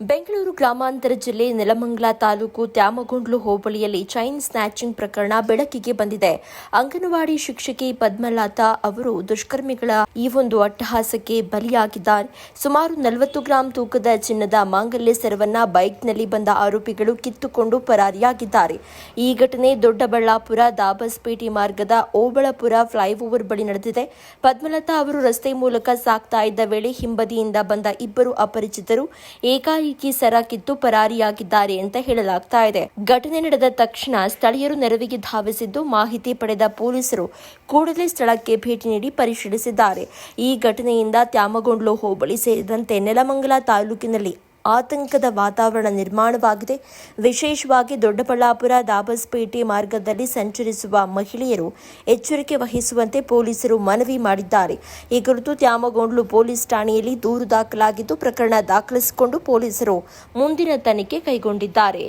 ಬೆಂಗಳೂರು ಗ್ರಾಮಾಂತರ ಜಿಲ್ಲೆ Nelamangala taluk Tyamagondlu ಹೋಬಳಿಯಲ್ಲಿ chain snatching ಪ್ರಕರಣ ಬೆಳಕಿಗೆ ಬಂದಿದೆ. ಅಂಗನವಾಡಿ ಶಿಕ್ಷಕಿ ಪದ್ಮಲತಾ ಅವರು ದುಷ್ಕರ್ಮಿಗಳ ಈ ಒಂದು ಅಟ್ಟಹಾಸಕ್ಕೆ ಬಲಿಯಾಗಿದ್ದಾರೆ. ಸುಮಾರು 40 ಗ್ರಾಂ ತೂಕದ ಚಿನ್ನದ ಮಾಂಗಲ್ಯ ಸರವನ್ನ ಬೈಕ್ನಲ್ಲಿ ಬಂದ ಆರೋಪಿಗಳು ಕಿತ್ತುಕೊಂಡು ಪರಾರಿಯಾಗಿದ್ದಾರೆ. ಈ ಘಟನೆ ದೊಡ್ಡಬಳ್ಳಾಪುರ ದಾಬಸ್ಪೇಟೆ ಮಾರ್ಗದ ಓಬಳಪುರ ಫ್ಲೈಓವರ್ ಬಳಿ ನಡೆದಿದೆ. ಪದ್ಮಲತಾ ಅವರು ರಸ್ತೆ ಮೂಲಕ ಸಾಗ್ತಾ ಇದ್ದ ವೇಳೆ ಹಿಂಬದಿಯಿಂದ ಬಂದ ಇಬ್ಬರು ಅಪರಿಚಿತರು ಏಕಾಏಕಿ ಸರ ಕಿತ್ತು ಪರಾರಿಯಾಗಿದ್ದಾರೆ ಅಂತ ಹೇಳಲಾಗ್ತಾ ಇದೆ. ಘಟನೆ ನಡೆದ ತಕ್ಷಣ ಸ್ಥಳೀಯರು ನೆರವಿಗೆ ಧಾವಿಸಿದ್ದು ಮಾಹಿತಿ ಪಡೆದ ಪೊಲೀಸರು ಕೂಡಲೇ ಸ್ಥಳಕ್ಕೆ ಭೇಟಿ ನೀಡಿ ಪರಿಶೀಲಿಸಿದ್ದಾರೆ. ಈ ಘಟನೆಯಿಂದ ತ್ಯಾಮಗೊಂಡ್ಲು ಹೋಬಳಿ ಸೇರಿದಂತೆ ನೆಲಮಂಗಲ ತಾಲೂಕಿನಲ್ಲಿ ಆತಂಕದ ವಾತಾವರಣ ನಿರ್ಮಾಣವಾಗಿದೆ. ವಿಶೇಷವಾಗಿ ದೊಡ್ಡಬಳ್ಳಾಪುರ ದಾಬಸ್ಪೇಟೆ ಮಾರ್ಗದಲ್ಲಿ ಸಂಚರಿಸುವ ಮಹಿಳೆಯರು ಎಚ್ಚರಿಕೆ ವಹಿಸುವಂತೆ ಪೊಲೀಸರು ಮನವಿ ಮಾಡಿದ್ದಾರೆ. ಈ ಕುರಿತು ತ್ಯಾಮಗೊಂಡ್ಲು ಪೊಲೀಸ್ ಠಾಣೆಯಲ್ಲಿ ದೂರು ದಾಖಲಾಗಿದ್ದು ಪ್ರಕರಣ ದಾಖಲಿಸಿಕೊಂಡು ಪೊಲೀಸರು ಮುಂದಿನ ತನಿಖೆ ಕೈಗೊಂಡಿದ್ದಾರೆ.